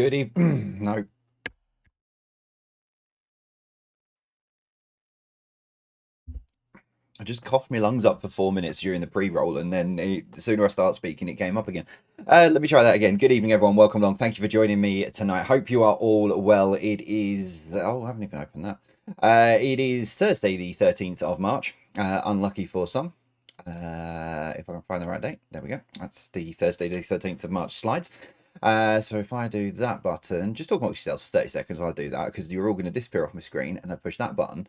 Good evening. No. I just coughed my lungs up for 4 minutes during the pre-roll, and then the sooner I start speaking, it came up again. Let me try that again. Good evening, everyone. Welcome along. Thank you for joining me tonight. Hope you are all well. It is... Oh, I haven't even opened that. It is Thursday, the 13th of March. Unlucky for some. If I can find the right date. There we go. That's the Thursday, the 13th of March slides. So if I do that button, just talk amongst yourselves for 30 seconds while I do that, because you're all going to disappear off my screen, and then push that button,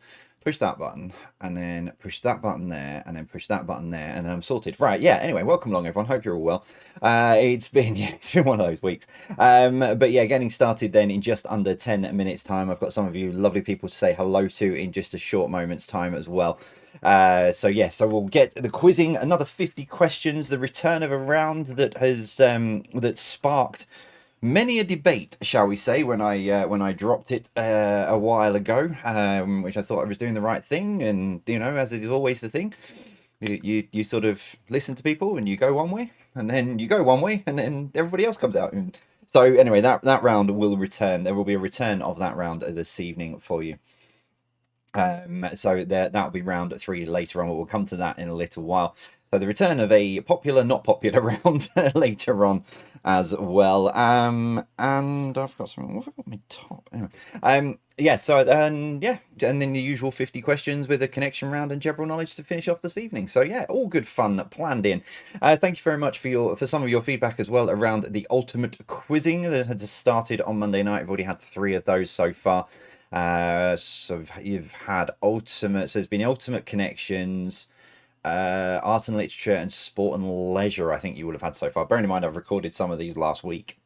and then push that button there, and then push that button there, and then I'm sorted. Right, yeah, anyway, welcome along, everyone. Hope you're all well. It's been one of those weeks. But yeah, getting started then in just under 10 minutes time. I've got some of you lovely people to say hello to in just a short moment's time as well. So we'll get the quizzing, another 50 questions, the return of a round that has that sparked many a debate, shall we say, when I dropped it a while ago, which I thought I was doing the right thing, and as it is always the thing, you sort of listen to people and you go one way, and then you go one way, and then everybody else comes out. And so anyway, that round will return. There will be a return of that round this evening for you. So that'll be round 3 later on. We'll come to that in a little while. So the return of a popular, not popular round later on as well. And I've got something. What have I got on my top? Anyway, and then the usual 50 questions with a connection round and general knowledge to finish off this evening. So yeah, all good fun planned in. Thank you very much for some of your feedback as well around the ultimate quizzing that has started on Monday night. I've already had 3 of those so far. So you've had ultimate, so there's been ultimate connections, art and literature, and sport and leisure. I think you would have had so far. Bearing in mind I've recorded some of these last week,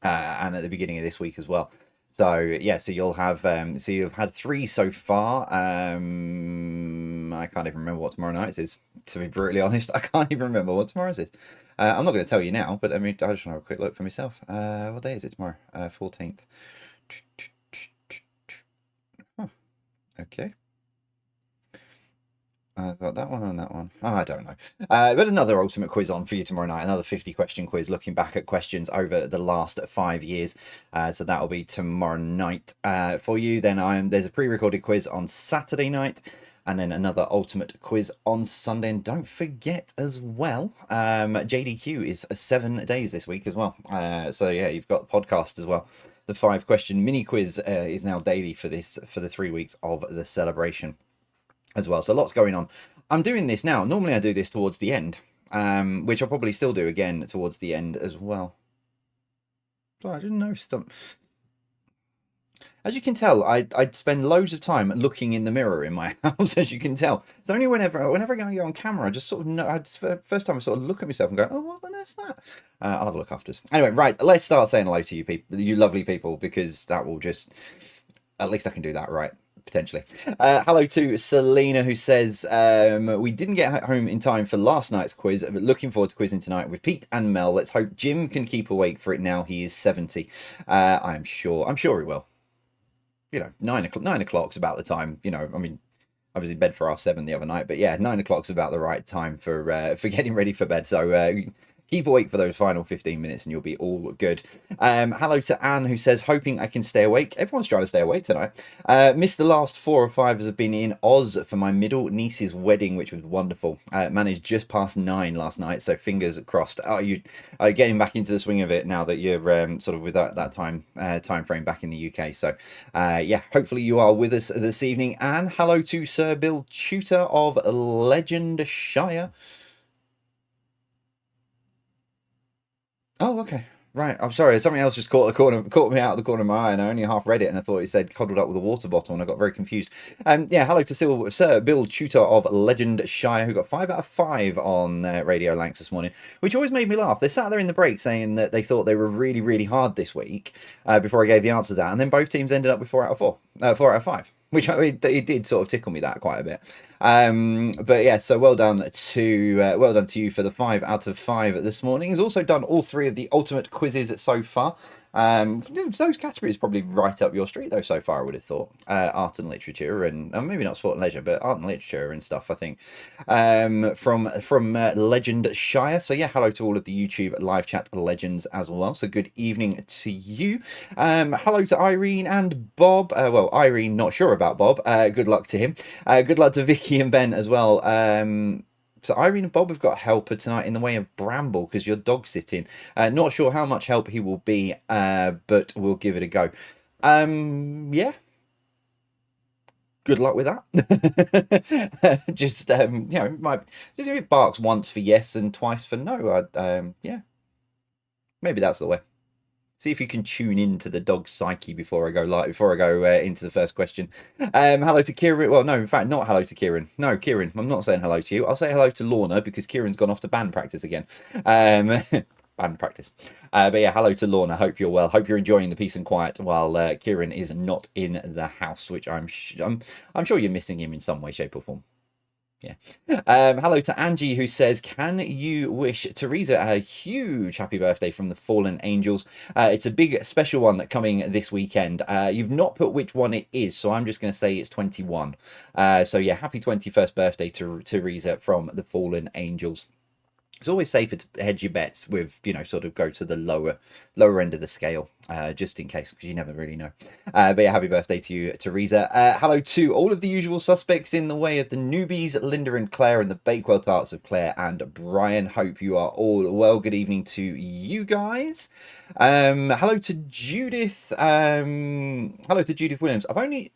and at the beginning of this week as well. So yeah, so you'll have so you've had 3 so far. I can't even remember what tomorrow night is. To be brutally honest, I can't even remember what tomorrow's is. I'm not going to tell you now, but I mean I just want to have a quick look for myself. What day is it tomorrow? 14th. Okay. I've got that one and that one. Oh, I don't know. But another ultimate quiz on for you tomorrow night. Another 50 question quiz looking back at questions over the last 5 years. So that'll be tomorrow night for you. Then there's a pre-recorded quiz on Saturday night. And then another ultimate quiz on Sunday. And don't forget as well, JDQ is 7 days this week as well. So yeah, you've got the podcast as well. The 5-question mini quiz is now daily for the 3 weeks of the celebration as well. So lots going on. I'm doing this now. Normally I do this towards the end, which I'll probably still do again towards the end as well. Oh, I didn't know stuff. As you can tell, I'd spend loads of time looking in the mirror in my house, as you can tell. It's only whenever I go on camera, I just sort of know. First time I sort of look at myself and go, oh, what on earth's that? I'll have a look afterwards. Anyway, right, let's start saying hello to you people, you lovely people, because that will just, at least I can do that right, potentially. Hello to Selena, who says, we didn't get home in time for last night's quiz, but looking forward to quizzing tonight with Pete and Mel. Let's hope Jim can keep awake for it now. He is 70. I'm sure he will. 9 o'clock's about the time. I mean, I was in bed for 7 the other night, but yeah, 9 o'clock's about the right time for getting ready for bed. So keep awake for those final 15 minutes and you'll be all good. Hello to Anne, who says, hoping I can stay awake. Everyone's trying to stay awake tonight. Missed the last 4 or 5 as I've been in Oz for my middle niece's wedding, which was wonderful. Managed just past 9 last night, so fingers crossed. You are getting back into the swing of it now that you're sort of with that time frame back in the UK. So yeah, hopefully you are with us this evening. And hello to Sir Bill Tutor of Legendshire. Oh, okay. Right. I'm sorry. Something else just caught me out of the corner of my eye, and I only half read it, and I thought it said cuddled up with a water bottle, and I got very confused. Yeah. Hello to Sir Bill Tutor of Legendshire, who got 5 out of 5 on Radio Lanx this morning, which always made me laugh. They sat there in the break saying that they thought they were really, really hard this week before I gave the answers out, and then both teams ended up with 4 out of 4, 4 out of 5. Which it did sort of tickle me that quite a bit, but yeah. So well done to you for the 5 out of 5 this morning. He's also done all 3 of the ultimate quizzes so far. Those categories probably right up your street though. So far, I would have thought art and literature, and maybe not sport and leisure, but art and literature and stuff. I think from Legend Shire. So yeah, hello to all of the YouTube live chat legends as well. So good evening to you. Hello to Irene and Bob. Well, Irene, not sure about Bob. Good luck to him. Good luck to Vicky and Ben as well. So Irene and Bob have got a helper tonight in the way of Bramble because you're dog sitting. Not sure how much help he will be, but we'll give it a go. Yeah. Good luck with that. Just just if it barks once for yes and twice for no, yeah, maybe that's the way. See if you can tune into the dog's psyche before I go into the first question. Hello to Kieran. Well, no, in fact, not hello to Kieran. No, Kieran, I'm not saying hello to you. I'll say hello to Lorna because Kieran's gone off to band practice again. Band practice. But yeah, hello to Lorna. Hope you're well. Hope you're enjoying the peace and quiet while Kieran is not in the house, which I'm sure you're missing him in some way, shape, or form. Yeah. Hello to Angie, who says, can you wish Teresa a huge happy birthday from the Fallen Angels? It's a big special one that coming this weekend. You've not put which one it is, so I'm just going to say it's 21. So yeah, happy 21st birthday to Teresa from the Fallen Angels. It's always safer to hedge your bets with, sort of go to the lower end of the scale, just in case, because you never really know. But yeah, happy birthday to you, Teresa. Hello to all of the usual suspects in the way of the newbies, Linda and Claire, and the Bakewell Tarts of Claire and Brian. Hope you are all well. Good evening to you guys. Hello to Judith. Hello to Judith Williams. I've only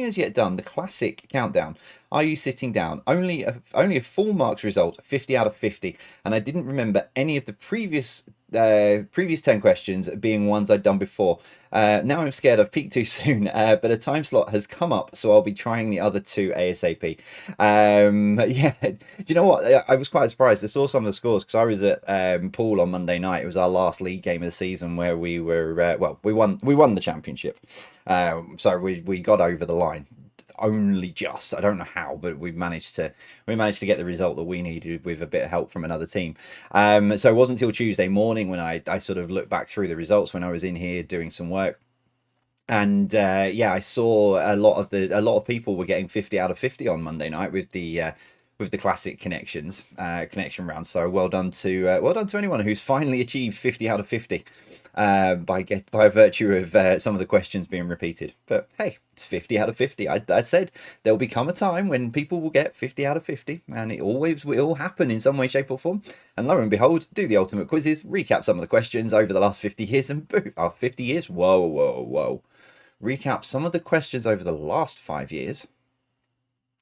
as yet done the classic countdown. Are you sitting down? Only a full marks result, 50 out of 50, and I didn't remember any of the previous 10 questions being ones I'd done before. Now I'm scared I've peaked too soon, but a time slot has come up, so I'll be trying the other two ASAP. Yeah, do you know what? I was quite surprised. I saw some of the scores because I was at Poole on Monday night. It was our last league game of the season where we were we won the championship, so we got over the line. Only just, I don't know how, but we managed to get the result that we needed with a bit of help from another team. So it wasn't until Tuesday morning when I sort of looked back through the results when I was in here doing some work, and yeah, I saw a lot of people were getting 50 out of 50 on Monday night with the classic connection round. So well done to anyone who's finally achieved 50 out of 50. By virtue of some of the questions being repeated. But hey, it's 50 out of 50. I said there'll become a time when people will get 50 out of 50, and it always will happen in some way, shape, or form. And lo and behold, do the ultimate quizzes, recap some of the questions over the last 50 years, and boom, 50 years. Whoa. Recap some of the questions over the last 5 years.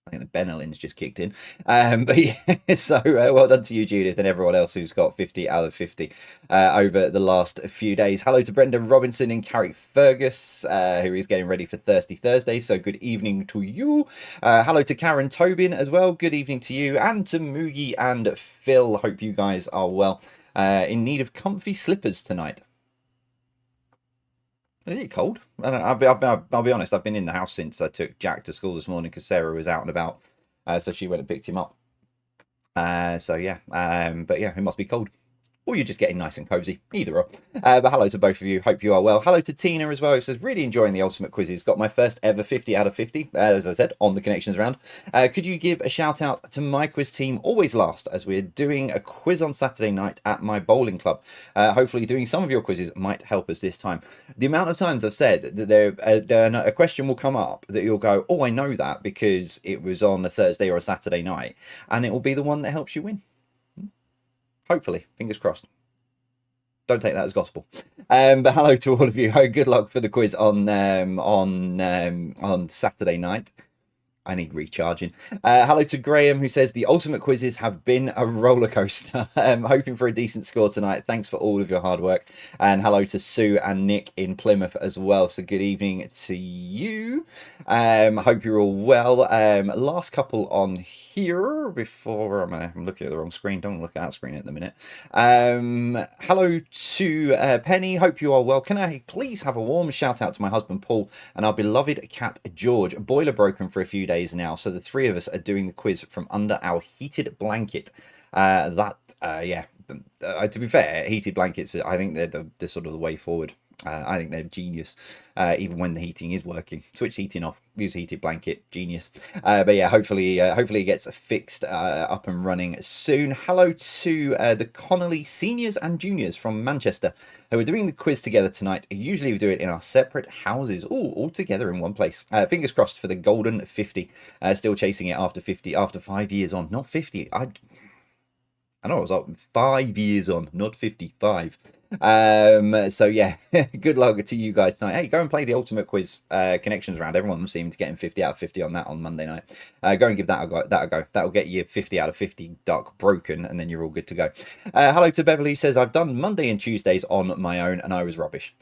I think the Benelins just kicked in. But yeah, so well done to you, Judith, and everyone else who's got 50 out of 50 over the last few days. Hello to Brendan Robinson and Carrick Fergus, who is getting ready for Thirsty Thursday. So good evening to you. Hello to Karen Tobin as well. Good evening to you. And to Moogie and Phil. Hope you guys are well. In need of comfy slippers tonight. Is it cold? I'll be honest, I've been in the house since I took Jack to school this morning because Sarah was out and about. So she went and picked him up. So yeah, but yeah, it must be cold. Or you're just getting nice and cozy, either or. But hello to both of you, hope you are well. Hello to Tina as well, who says, really enjoying the ultimate quizzes. Got my first ever 50 out of 50, as I said, on the connections round. Could you give a shout out to my quiz team, always last, as we're doing a quiz on Saturday night at my bowling club. Hopefully doing some of your quizzes might help us this time. The amount of times I've said that a question will come up that you'll go, oh, I know that because it was on a Thursday or a Saturday night, and it will be the one that helps you win. Hopefully, fingers crossed. Don't take that as gospel. But hello to all of you. Good luck for the quiz on Saturday night. I need recharging. Hello to Graham, who says the ultimate quizzes have been a roller coaster. Hoping for a decent score tonight. Thanks for all of your hard work. And hello to Sue and Nick in Plymouth as well. So good evening to you. Hope you're all well. Last couple on here before I'm looking at the wrong screen. Don't look at that screen at the minute. Hello to Penny. Hope you are well. Can I please have a warm shout out to my husband Paul and our beloved cat George? Boiler broken for a few days now, so the three of us are doing the quiz from under our heated blanket. Yeah, to be fair, heated blankets, I think they're the sort of the way forward. I think they're genius, even when the heating is working. Switch heating off, use heated blanket, genius. But yeah, hopefully it gets fixed up and running soon. Hello to the Connolly seniors and juniors from Manchester who are doing the quiz together tonight. Usually we do it in our separate houses, all together in one place. Fingers crossed for the golden 50. Still chasing it after 50, after 5 years on, not 50. I know I was up 5 years on, not 55. So yeah, good luck to you guys tonight. Hey, go and play the ultimate quiz connections round. Everyone seemed to getting 50 out of 50 on that on Monday night. Go and give that a go. That'll get you 50 out of 50 duck broken, and then you're all good to go. Hello to Beverly, says I've done Monday and Tuesdays on my own and I was rubbish.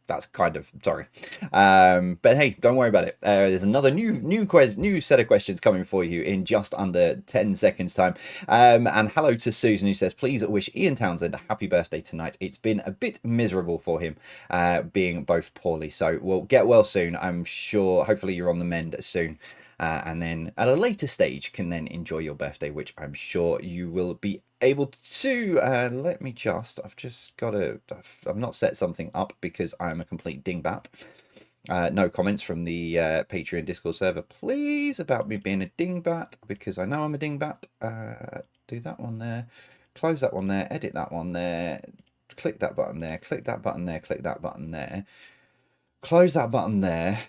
That's kind of sorry, but hey, don't worry about it. There's another new set of questions coming for you in just under 10 seconds time. And hello to Susan, who says please wish Ian Townsend a happy birthday tonight. It's been a bit miserable for him, being both poorly, so we'll get well soon, I'm sure. Hopefully you're on the mend soon. And then at a later stage can then enjoy your birthday, which I'm sure you will be able to. I've not set something up because I'm a complete dingbat. No comments from the Patreon Discord server, please, about me being a dingbat, because I know I'm a dingbat. Do that one there, close that one there, edit that one there, click that button there, click that button there, click that button there, close that button there,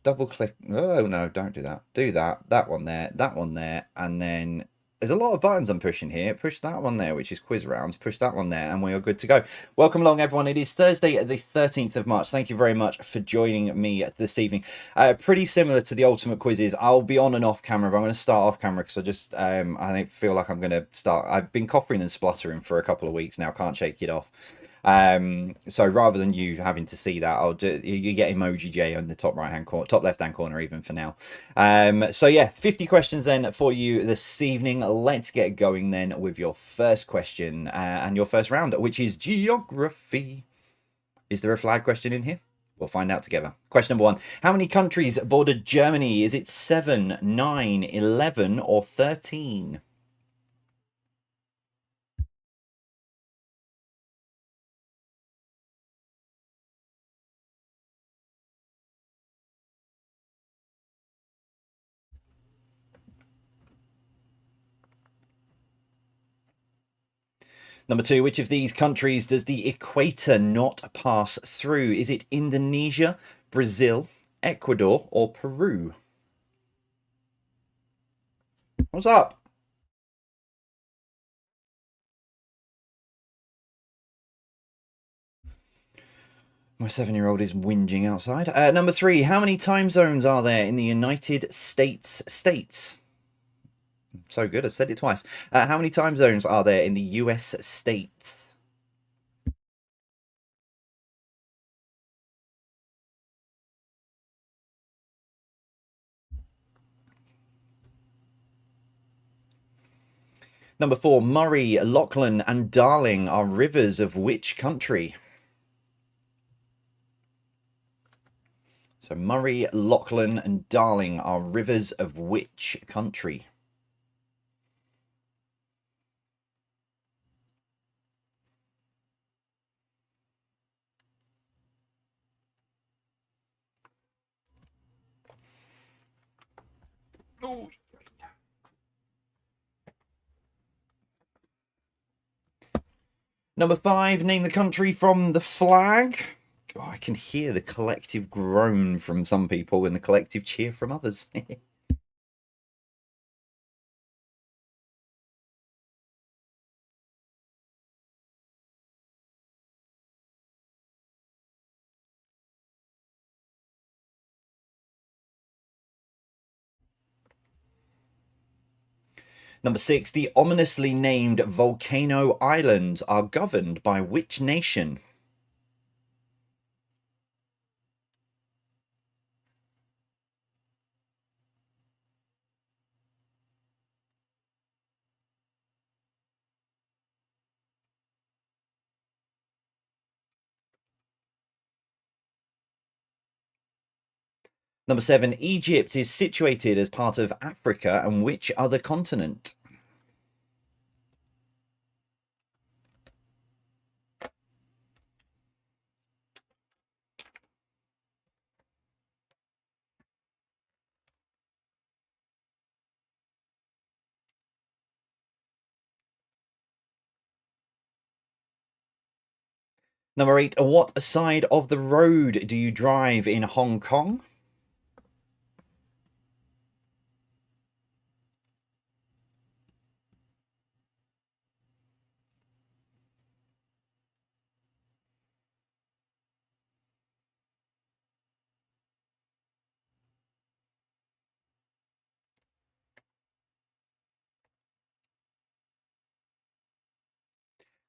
double click. Oh no, don't do that. Do that one there, and then there's a lot of buttons I'm pushing here. Push that one there, which is quiz rounds. Push that one there, and we are good to go. Welcome along, everyone. It is Thursday, the 13th of March. Thank you very much for joining me this evening. Pretty similar to the ultimate quizzes. I'll be on and off camera, but I'm going to start off camera because I feel like I'm going to start. I've been coughing and spluttering for a couple of weeks now. Can't shake it off. So rather than you having to see that, you get emoji J on the top left hand corner even for now. So yeah, 50 questions then for you this evening. Let's get going then with your first question and your first round, which is geography. Is there a flag question in here? We'll find out together. Question number 1. How many countries border Germany? Is it 7, 9, 11 or 13? Number 2, which of these countries does the equator not pass through? Is it Indonesia, Brazil, Ecuador, or Peru? What's up? My 7-year-old is whinging outside. Number 3, how many time zones are there in the United States? So good, I said it twice. How many time zones are there in the US states? Number 4, Murray, Lachlan, and Darling are rivers of which country? So Murray, Lachlan, and Darling are rivers of which country? Oh. Number 5, name the country from the flag. Oh, I can hear the collective groan from some people and the collective cheer from others. Number 6, the ominously named Volcano Islands are governed by which nation? Number 7, Egypt is situated as part of Africa and which other continent? Number 8. What side of the road do you drive in Hong Kong?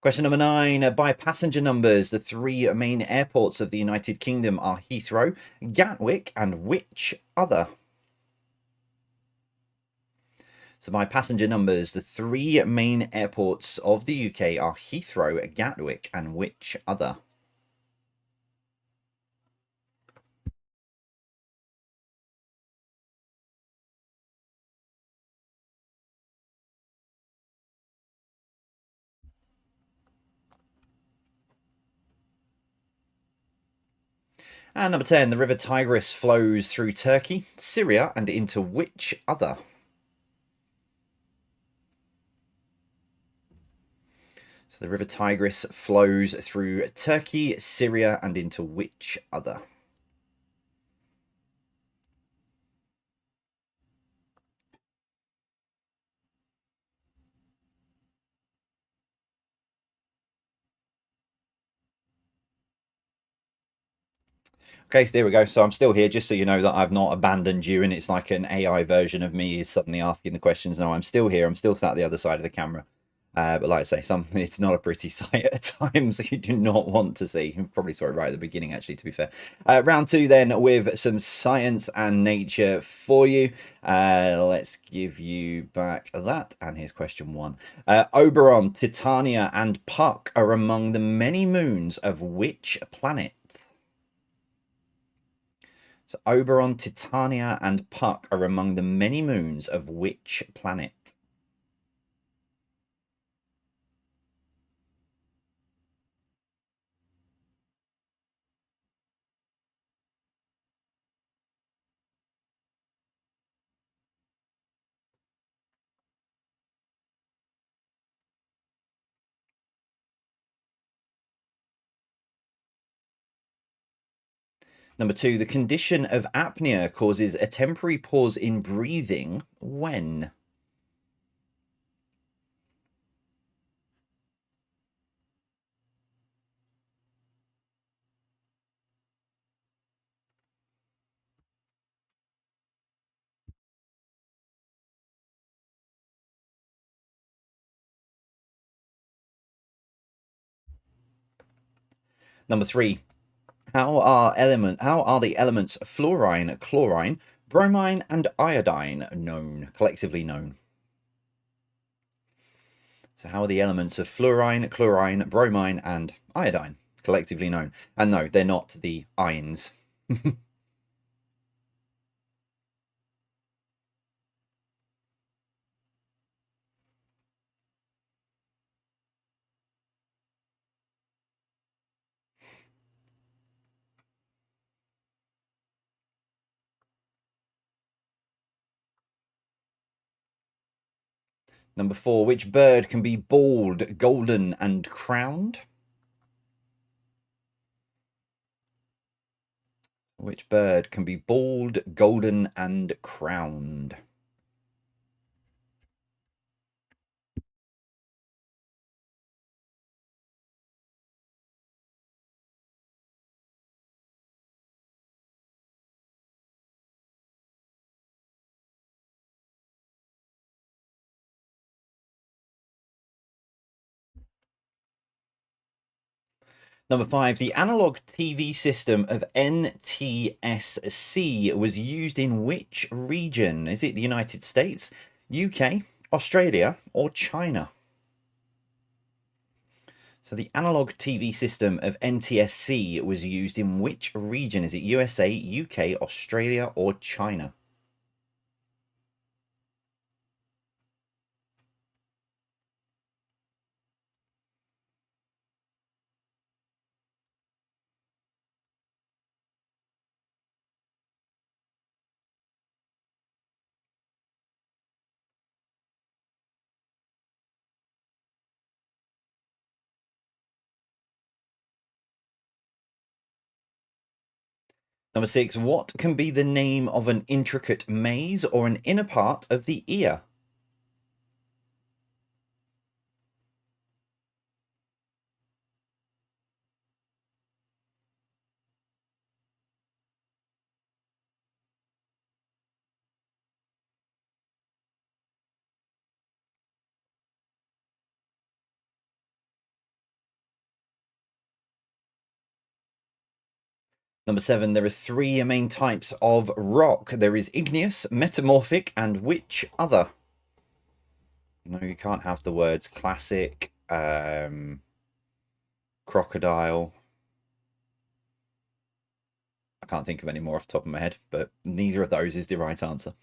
Question number 9. By passenger numbers, the three main airports of the United Kingdom are Heathrow, Gatwick, and which other? So by passenger numbers, the three main airports of the UK are Heathrow, Gatwick, and which other? And number 10. The River Tigris flows through Turkey, Syria, and into which other? So the River Tigris flows through Turkey, Syria, and into which other? Okay, so there we go. So I'm still here, just so you know that I've not abandoned you, and it's like an AI version of me is suddenly asking the questions. No, I'm still here. I'm still sat the other side of the camera. But like I say, it's not a pretty sight at times. You do not want to see. You probably saw it right at the beginning, actually, to be fair. Round 2 then, with some science and nature for you. Let's give you back that. And here's question 1. Oberon, Titania, and Puck are among the many moons of which planet? So Oberon, Titania, and Puck are among the many moons of which planet? Number 2, the condition of apnea causes a temporary pause in breathing when? Number 3, how are the elements fluorine, chlorine, bromine, and iodine collectively known? So how are the elements of fluorine, chlorine, bromine, and iodine collectively known? And no, they're not the ions. Number 4, which bird can be bald, golden, and crowned? Which bird can be bald, golden, and crowned? Number 5, the analog TV system of NTSC was used in which region? Is it the United States, UK, Australia, or China? So the analog TV system of NTSC was used in which region? Is it USA, UK, Australia, or China? Number 6, what can be the name of an intricate maze or an inner part of the ear? Number 7, there are three main types of rock. There is igneous, metamorphic, and which other? No, you can't have the words classic, crocodile. I can't think of any more off the top of my head, but neither of those is the right answer.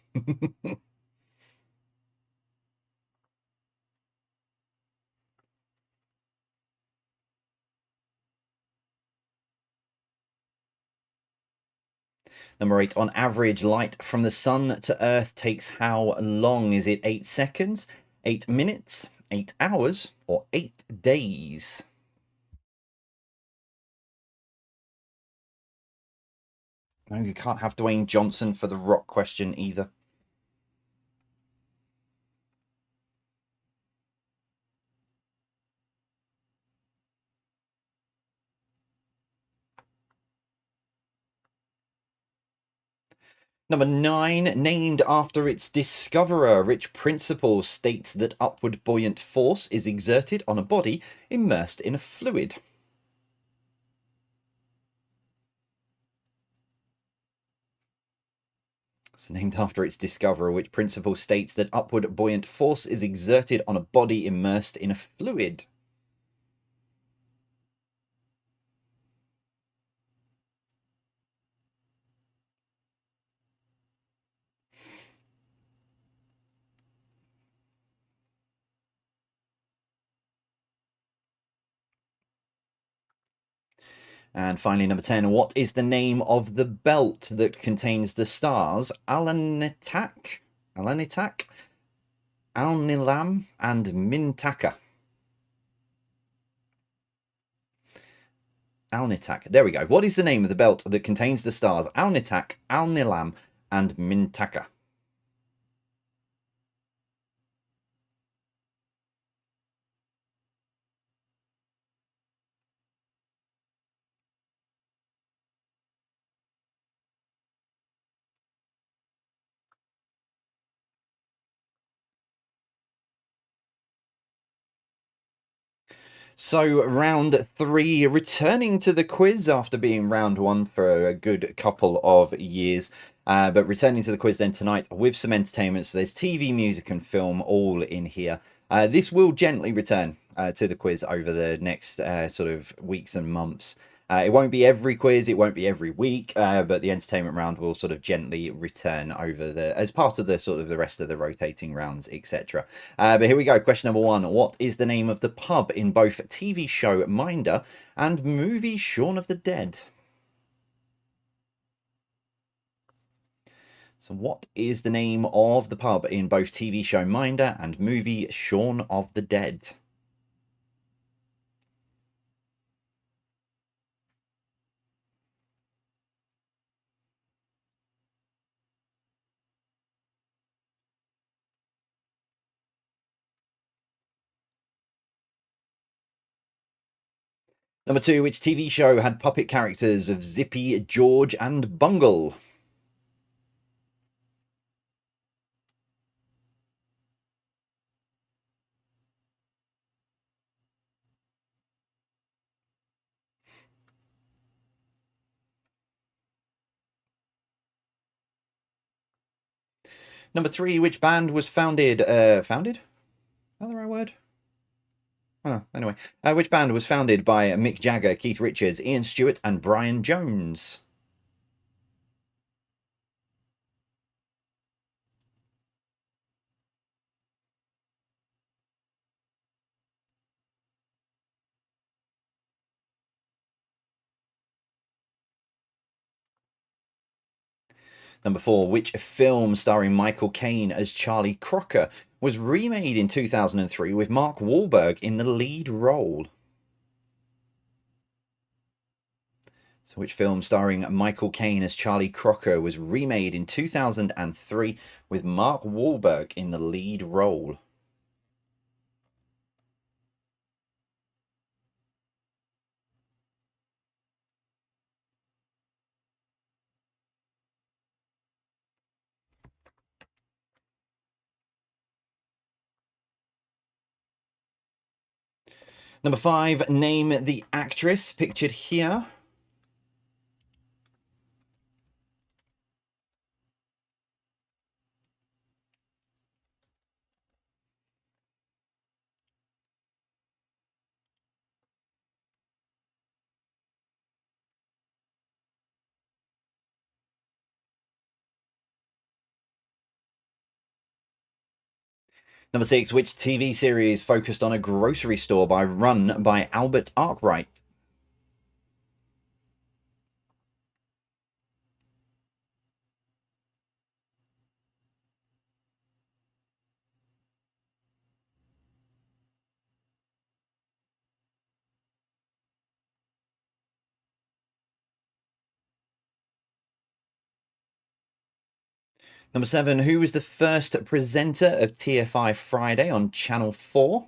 Number 8, on average, light from the sun to Earth takes how long? Is it 8 seconds, 8 minutes, 8 hours, or 8 days? No, you can't have Dwayne Johnson for the rock question either. Number 9, named after its discoverer, which principle states that upward buoyant force is exerted on a body immersed in a fluid? So named after its discoverer, which principle states that upward buoyant force is exerted on a body immersed in a fluid? And finally, number 10, what is the name of the belt that contains the stars Alanitak, Alnilam, and Mintaka? Alnitak. There we go. What is the name of the belt that contains the stars Alnitak, Alnilam, and Mintaka? So, round 3, returning to the quiz after being round 1 for a good couple of years. But returning to the quiz then tonight with some entertainment. So, there's TV, music, and film all in here. This will gently return to the quiz over the next sort of weeks and months. It won't be every quiz, it won't be every week, but the entertainment round will sort of gently return over the as part of the sort of the rest of the rotating rounds, etc. But here we go. Question number 1: what is the name of the pub in both TV show Minder and movie Shaun of the Dead? So, what is the name of the pub in both TV show Minder and movie Shaun of the Dead? Number 2, which TV show had puppet characters of Zippy, George, and Bungle? Number 3, which band was founded? Founded? Is that the right word? Oh, anyway. Which band was founded by Mick Jagger, Keith Richards, Ian Stewart, and Brian Jones? Number 4, which film starring Michael Caine as Charlie Crocker was remade in 2003 with Mark Wahlberg in the lead role? So which film starring Michael Caine as Charlie Crocker was remade in 2003 with Mark Wahlberg in the lead role? Number 5, name the actress pictured here. Number 6, which TV series focused on a grocery store run by Albert Arkwright? Number 7, who was the first presenter of TFI Friday on Channel 4?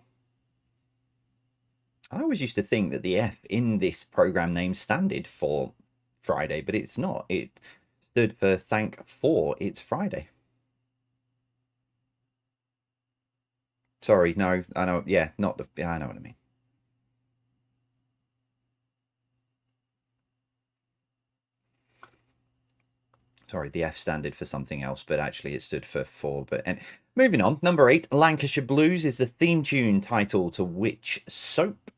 I always used to think that the F in this program name standed for Friday, but it's not. It stood for thank for it's Friday. Sorry, no, I know. Yeah, not the. Yeah, I know what I mean. Sorry, the F standard for something else, but actually it stood for four. But and moving on, number 8, Lancashire Blues is the theme tune title to which soap?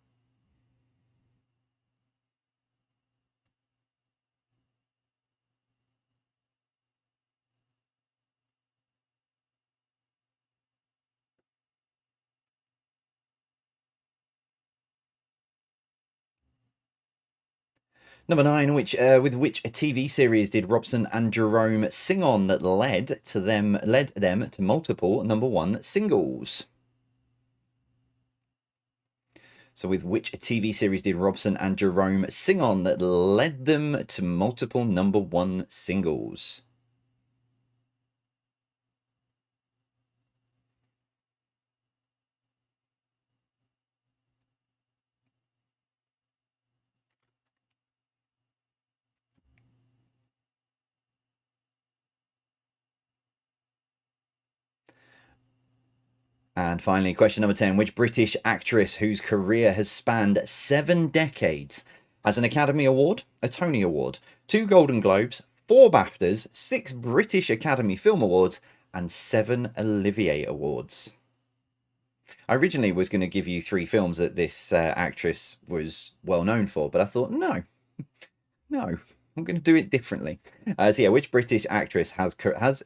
Number 9, with which TV series did Robson and Jerome sing on that led them to multiple number 1 singles? So with which TV series did Robson and Jerome sing on that led them to multiple number 1 singles? And finally, question number 10. Which British actress whose career has spanned 7 decades has an Academy Award, a Tony Award, 2 Golden Globes, 4 BAFTAs, 6 British Academy Film Awards, and 7 Olivier Awards? I originally was going to give you 3 films that this actress was well known for, but I thought, no, I'm going to do it differently. So yeah, which British actress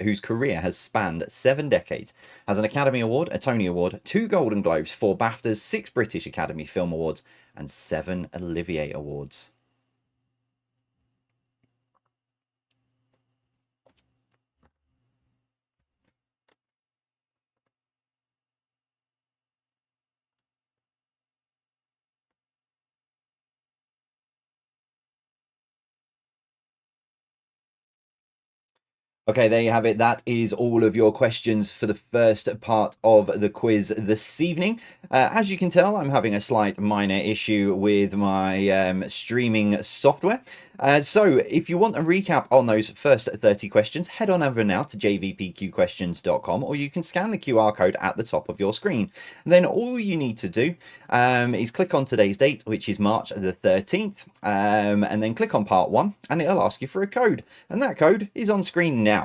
whose career has spanned 7 decades, has an Academy Award, a Tony Award, 2 Golden Globes, 4 BAFTAs, 6 British Academy Film Awards, and 7 Olivier Awards? Okay, there you have it. That is all of your questions for the first part of the quiz this evening. As you can tell, I'm having a slight minor issue with my streaming software. So if you want a recap on those first 30 questions, head on over now to jvpqquestions.com, or you can scan the QR code at the top of your screen. And then all you need to do is click on today's date, which is March the 13th, and then click on part 1, and it'll ask you for a code. And that code is on screen now.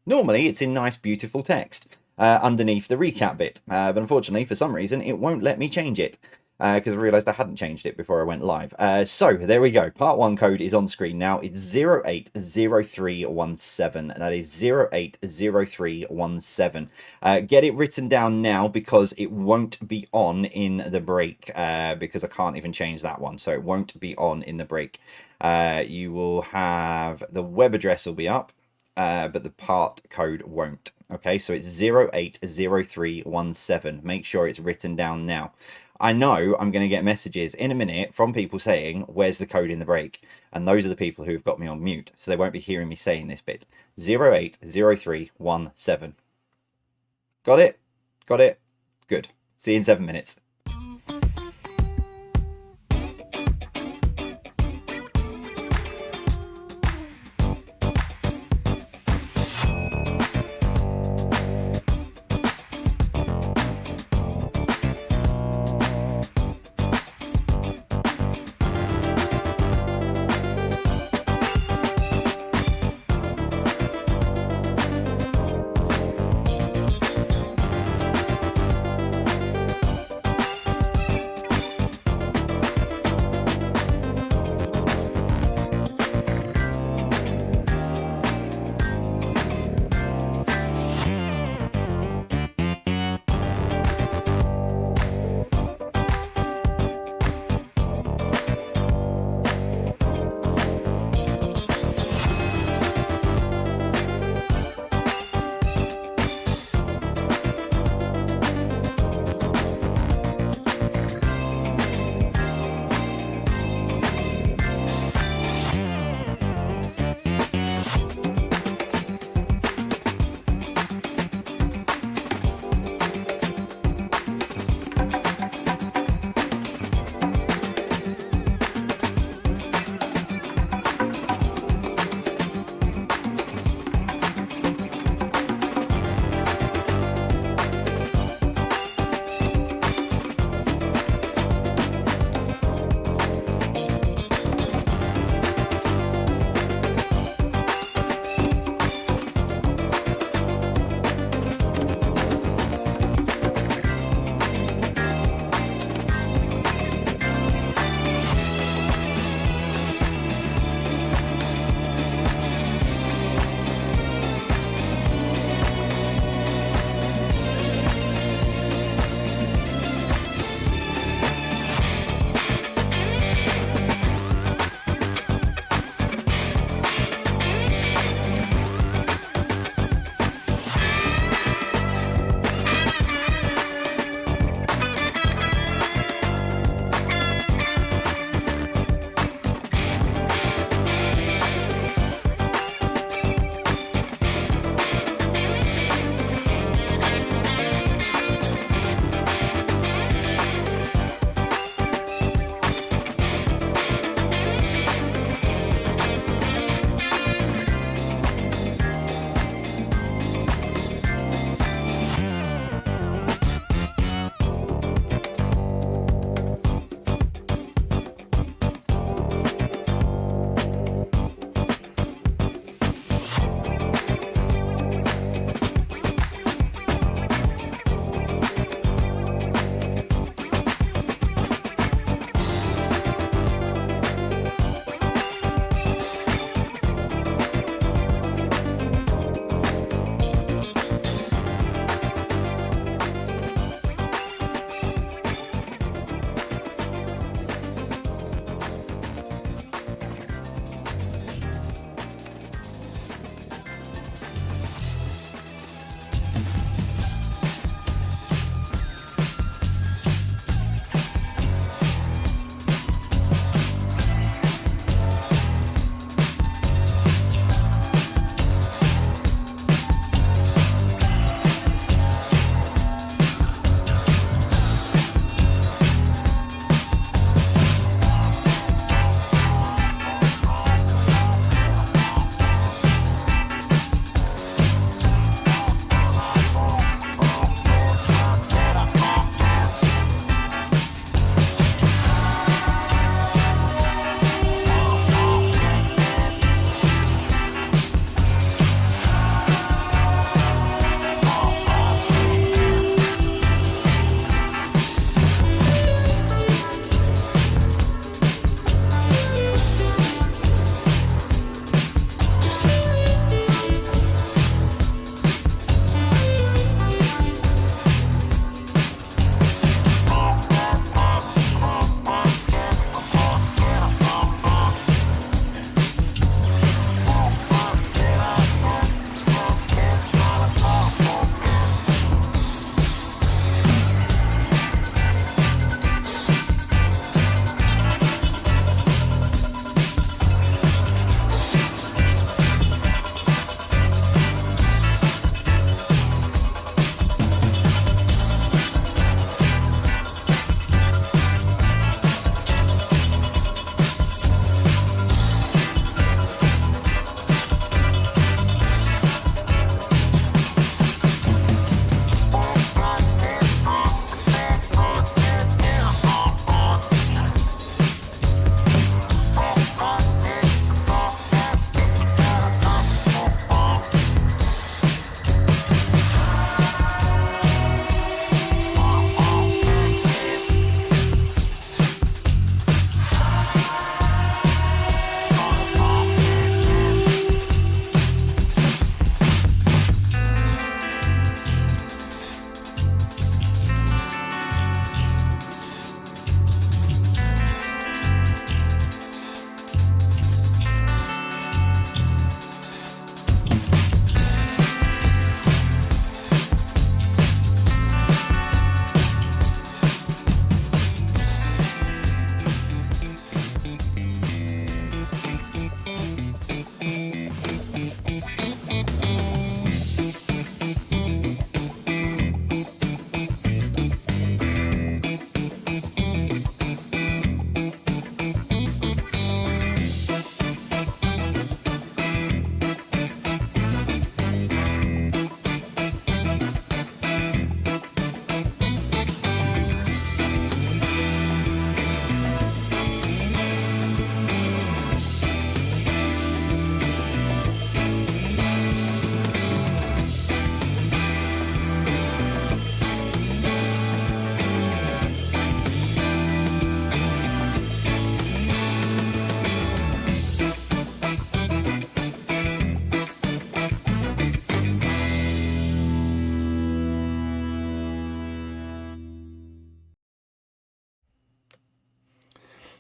Normally, it's in nice, beautiful text underneath the recap bit, but unfortunately, for some reason, it won't let me change it because I realised I hadn't changed it before I went live. So there we go. Part 1 code is on screen now. It's 080317. That is 080317. Get it written down now because it won't be on in the break because I can't even change that one. So it won't be on in the break. You will have the web address will be up. But the part code won't. Okay, so it's 080317. Make sure it's written down now. I know I'm going to get messages in a minute from people saying, where's the code in the break? And those are the people who've got me on mute, so they won't be hearing me saying this bit. 080317. Got it? Got it? Good. See you in 7 minutes.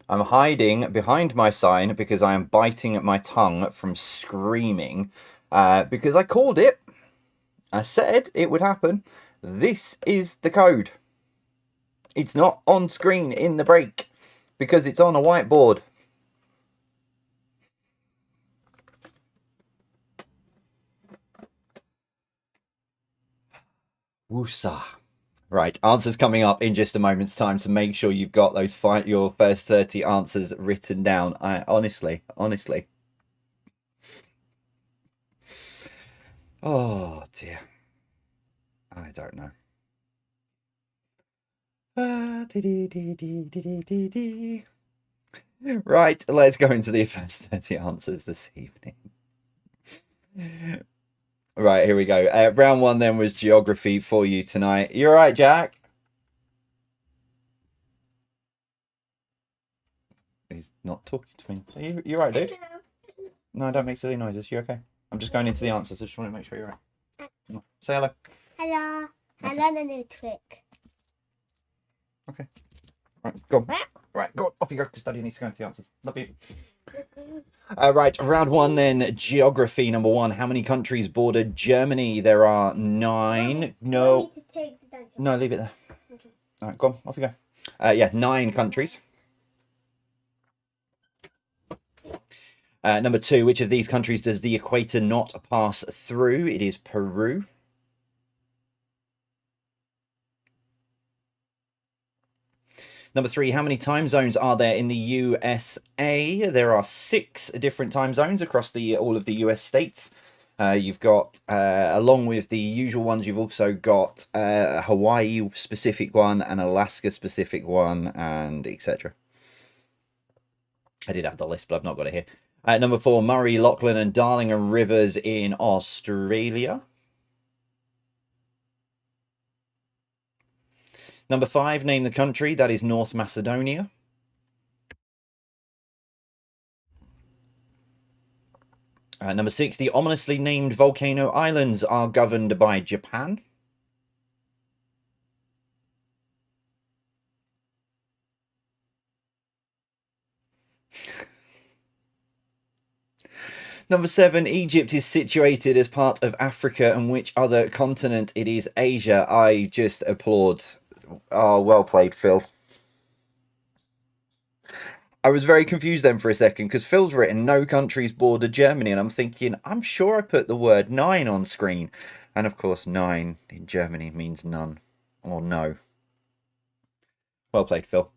I'm hiding behind my sign because I am biting my tongue from screaming. Because I called it. I said it would happen. This is the code. It's not on screen in the break because it's on a whiteboard. Woosa. Right, answers coming up in just a moment's time, so make sure you've got those your first 30 answers written down. I honestly. Oh dear. I don't know. Right, let's go into the first 30 answers this evening. Right, here we go. Round one then was geography for you tonight. You all right, Jack? He's not talking to me. You all right, dude? No, don't make silly noises. You okay? I'm just going into the answers. I just want to make sure you're right. Say hello. Hello. I learned a new trick. Okay. Right, go on. Right, go on. Off you go, because Daddy needs to go into the answers. Love you. Right, round one then. Geography number one. How many countries border Germany? There are 9. No. No, leave it there. Okay. All right, go on. Off you go. Yeah, 9 countries. Number 2, which of these countries does the equator not pass through? It is Peru. Number 3, how many time zones are there in the USA? There are 6 different time zones across all of the US states. You've got, along with the usual ones, you've also got a Hawaii specific one, an Alaska specific one, and etc. I did have the list, but I've not got it here. Number 4, Murray, Lachlan, and Darling are rivers in Australia. Number 5, name the country. That is North Macedonia. Number 6, the ominously named volcano islands are governed by Japan. Number 7, Egypt is situated as part of Africa, and which other continent? It is Asia. I just applaud. Oh, well played, Phil. I was very confused then for a second because Phil's written no countries border Germany, and I'm thinking, I'm sure I put the word 9 on screen. And of course, 9 in Germany means none or no. Well played, Phil.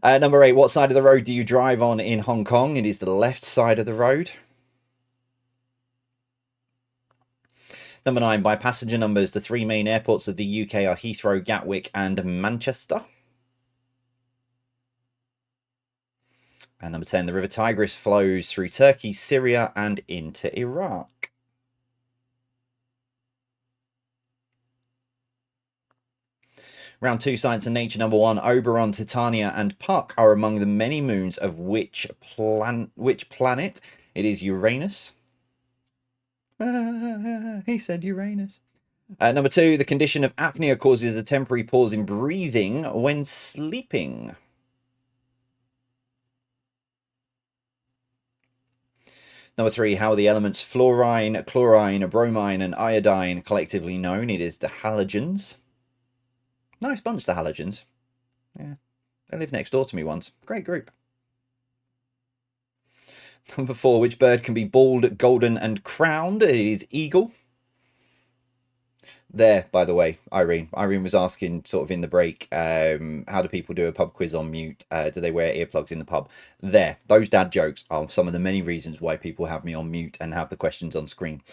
Number 8, what side of the road do you drive on in Hong Kong? It is the left side of the road. Number 9, by passenger numbers, the 3 main airports of the UK are Heathrow, Gatwick, and Manchester. And number 10, the River Tigris flows through Turkey, Syria, and into Iraq. Round 2, Science and Nature. Number 1, Oberon, Titania, and Puck are among the many moons of which planet? It is Uranus. He said Uranus. Number 2, the condition of apnea causes a temporary pause in breathing when sleeping. Number 3, how are the elements fluorine, chlorine, bromine, and iodine collectively known? It is the halogens. Nice bunch, the halogens. Yeah, they lived next door to me once. Great group. Number 4, which bird can be bald, golden, and crowned? It is eagle. There, by the way, Irene. Irene was asking sort of in the break, how do people do a pub quiz on mute? Do they wear earplugs in the pub? There, those dad jokes are some of the many reasons why people have me on mute and have the questions on screen.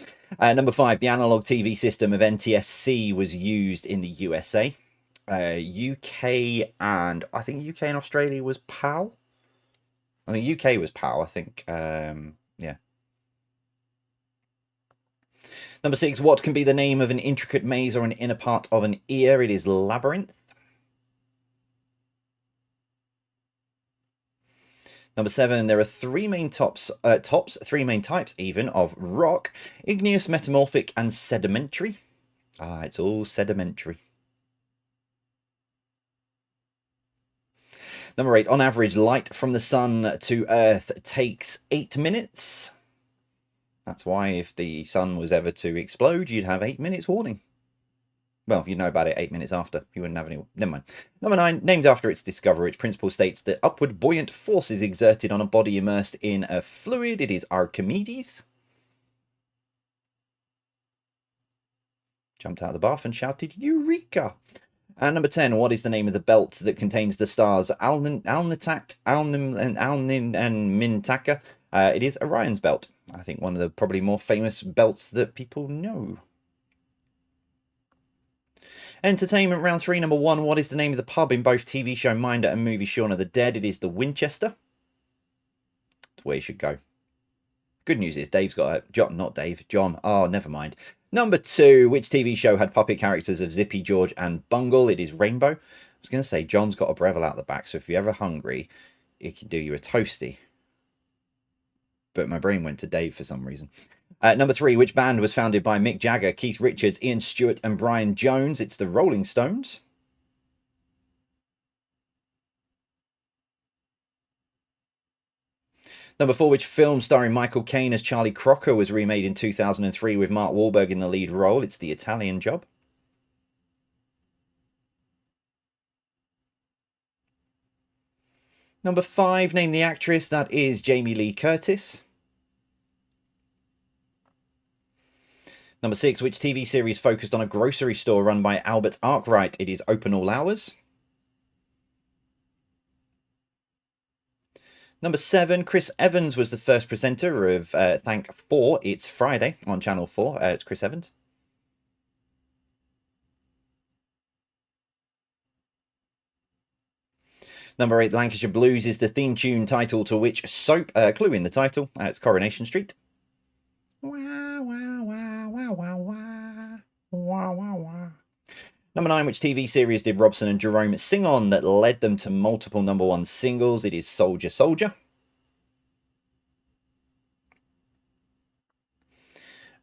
Number 5, the analog TV system of NTSC was used in the USA. UK and I think UK and Australia was PAL. I think UK was PAL, I think. Yeah. Number 6, what can be the name of an intricate maze or an inner part of an ear? It is labyrinth. Number 7, there are 3 main three main types even of rock: igneous, metamorphic, and sedimentary. It's all sedimentary. Number 8, on average, light from the sun to Earth takes 8 minutes. That's why if the sun was ever to explode, you'd have 8 minutes warning. Well, you'd know about it 8 minutes after. You wouldn't have any... Never mind. Number 9, named after its discoverer, its principle states that upward buoyant force is exerted on a body immersed in a fluid. It is Archimedes. Jumped out of the bath and shouted, Eureka! And number 10, what is the name of the belt that contains the stars Alnitak, Alnim, and Mintaka? It is Orion's belt. I think one of the probably more famous belts that people know. Entertainment round 3, number 1. What is the name of the pub in both TV show Minder and movie Shaun of the Dead? It is the Winchester. That's where you should go. Good news is Dave's got it. John. Oh, never mind. Number 2. Which TV show had puppet characters of Zippy, George, and Bungle? It is Rainbow. I was going to say John's got a Breville out the back, so if you're ever hungry, it can do you a toasty. But my brain went to Dave for some reason. Number 3, which band was founded by Mick Jagger, Keith Richards, Ian Stewart, and Brian Jones? It's the Rolling Stones. Number 4, which film starring Michael Caine as Charlie Crocker was remade in 2003 with Mark Wahlberg in the lead role? It's The Italian Job. Number 5, name the actress. That is Jamie Lee Curtis. Number 6, which TV series focused on a grocery store run by Albert Arkwright? It is Open All Hours. Number 7, Chris Evans was the first presenter of Thank 4. It's Friday on Channel 4. It's Chris Evans. Number 8, Lancashire Blues is the theme tune title to which soap? Clue in the title. It's Coronation Street. Wah, wah, wah, wah, wah, wah. Wah, wah, wah. Number 9, which TV series did Robson and Jerome sing on that led them to multiple number 1 singles? It is Soldier Soldier.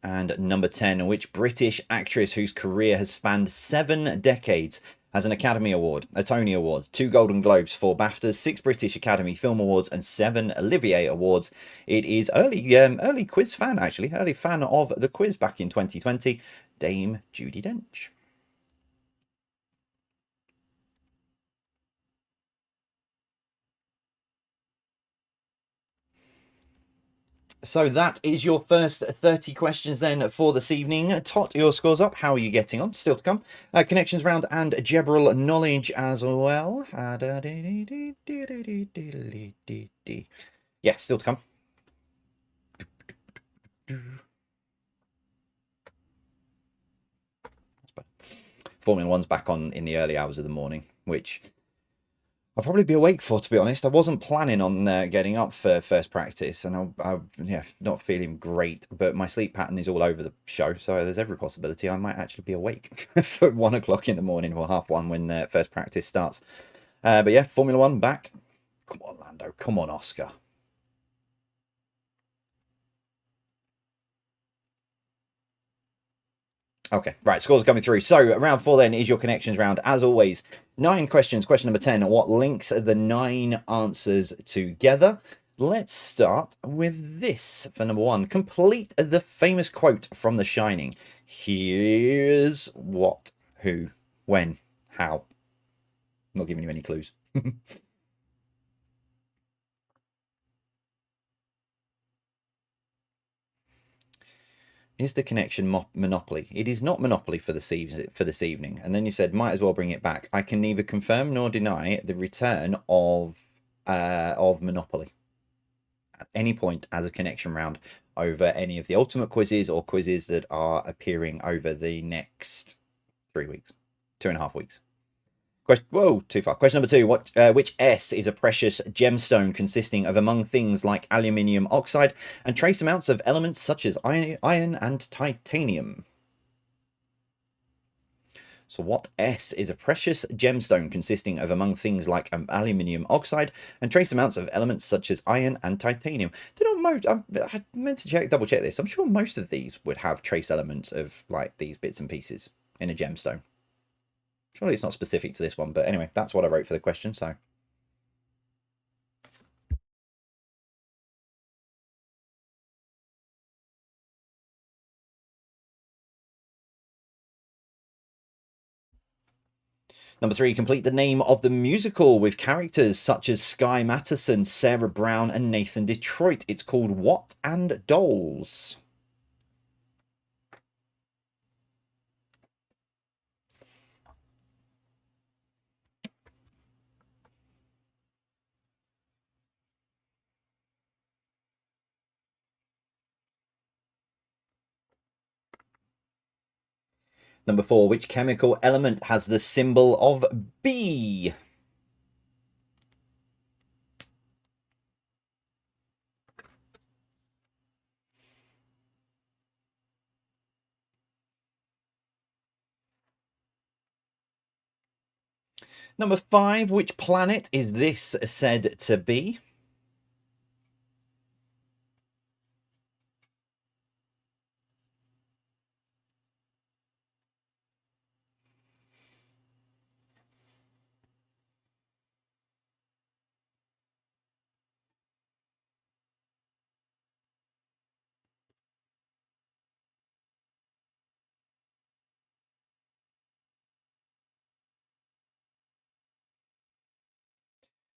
And number 10, which British actress whose career has spanned 7 decades has an Academy Award, a Tony Award, 2 Golden Globes, 4 BAFTAs, 6 British Academy Film Awards, and 7 Olivier Awards? It is early quiz fan, actually, early fan of the quiz back in 2020, Dame Judi Dench. So that is your first 30 questions then for this evening. Tot, your scores up. How are you getting on? Still to come. Connections round and Gebral knowledge as well. Yeah, still to come. Formula One's back on in the early hours of the morning, which I'll probably be awake for, to be honest. I wasn't planning on getting up for first practice, and yeah, not feeling great. But my sleep pattern is all over the show, so there's every possibility I might actually be awake for 1 o'clock in the morning or 1:30 when first practice starts. But yeah, Formula One back. Come on, Lando. Come on, Oscar. Okay, right, scores are coming through. So, round 4 then is your connections round. As always, 9 questions. Question number 10, what links the 9 answers together? Let's start with this for number 1. Complete the famous quote from The Shining. Here's what, who, when, how. I'm not giving you any clues. Is the connection Monopoly? It is not Monopoly for this evening. And then you said, might as well bring it back. I can neither confirm nor deny the return of Monopoly at any point as a connection round over any of the ultimate quizzes or quizzes that are appearing over the next 3 weeks, 2.5 weeks. Whoa, too far. Question number 2. Which S is a precious gemstone consisting of, among things like aluminium oxide and trace amounts of elements such as iron and titanium? So what S is a precious gemstone consisting of, among things like aluminium oxide and trace amounts of elements such as iron and titanium? I meant to double check this. I'm sure most of these would have trace elements of like these bits and pieces in a gemstone. Surely it's not specific to this one, but anyway, that's what I wrote for the question, so. Number 3, complete the name of the musical with characters such as Sky Matterson, Sarah Brown, and Nathan Detroit. It's called What and Dolls. Number 4, which chemical element has the symbol of B? Number 5, which planet is this said to be?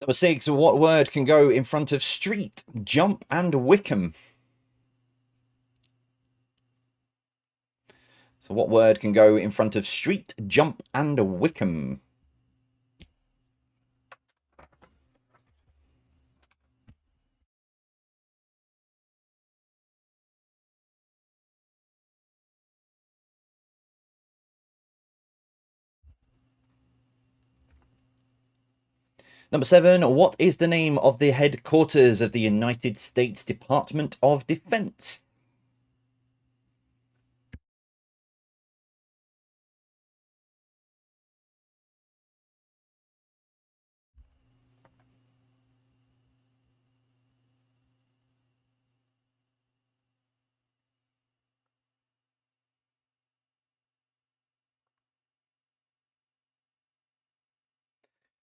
Number 6, what word can go in front of street, jump, and Wickham? So what word can go in front of street, jump, and Wickham? Number 7, what is the name of the headquarters of the United States Department of Defense?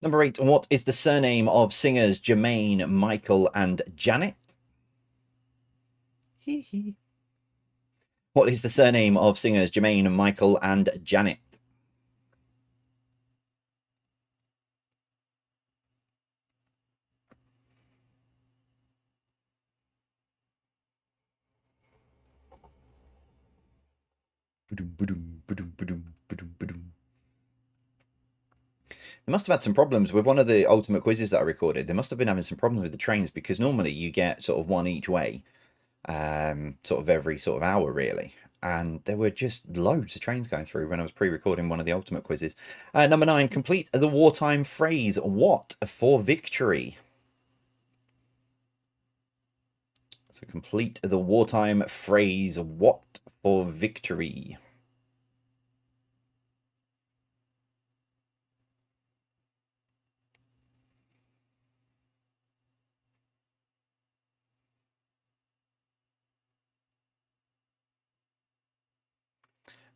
Number 8, what is the surname of singers Jermaine, Michael, and Janet? What is the surname of singers Jermaine, Michael, and Janet? They must have had some problems with one of the ultimate quizzes that I recorded. They must have been having some problems with the trains because normally you get sort of one each way, sort of every sort of hour, really. And there were just loads of trains going through when I was pre-recording one of the ultimate quizzes. Number 9, complete the wartime phrase "What for victory?" So complete the wartime phrase "What for victory?"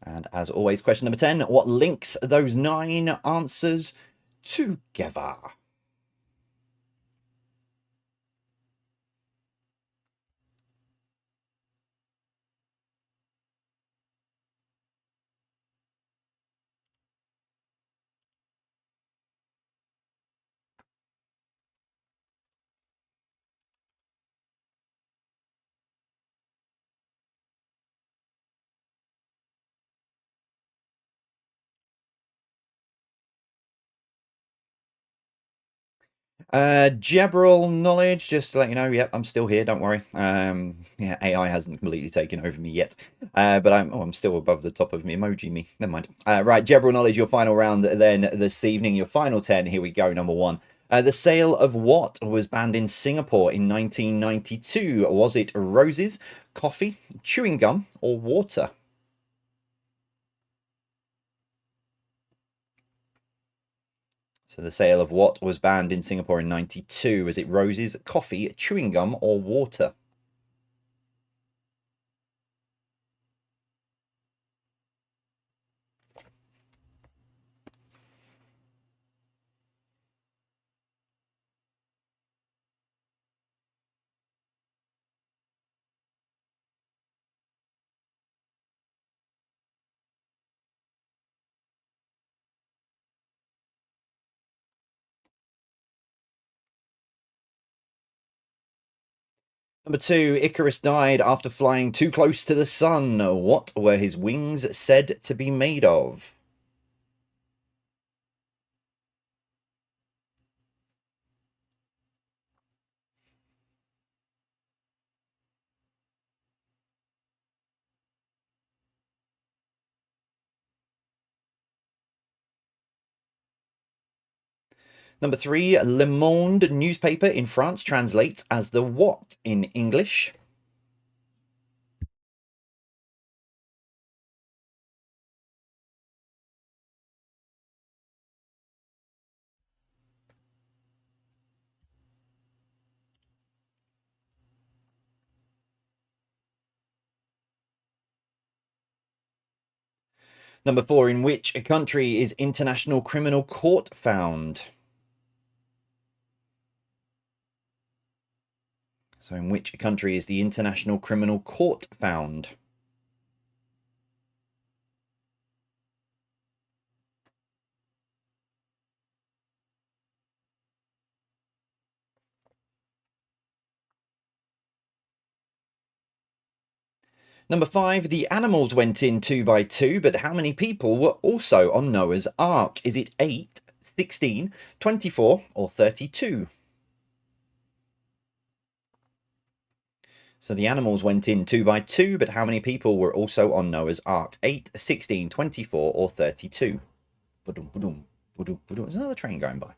And as always, question number 10, what links those 9 answers together? General knowledge, just to let you know, yep, I'm still here, don't worry. Yeah, AI hasn't completely taken over me yet. But I'm still above the top of me emoji me. Never mind. Right, general knowledge, your final round then this evening, your final 10. Here we go, number 1. The sale of what was banned in Singapore in 1992? Was it roses, coffee, chewing gum, or water? So the sale of what was banned in Singapore in 92? Was it roses, coffee, chewing gum, or water? Number 2, Icarus died after flying too close to the sun. What were his wings said to be made of? Number 3, Le Monde newspaper in France translates as the what in English? Number 4, in which country is International Criminal Court found? So in which country is the International Criminal Court found? Number 5, the animals went in 2 by 2, but how many people were also on Noah's Ark? Is it 8, 16, 24, or 32? So the animals went in 2 by 2, but how many people were also on Noah's Ark? 8, 16, 24, or 32? There's another train going by.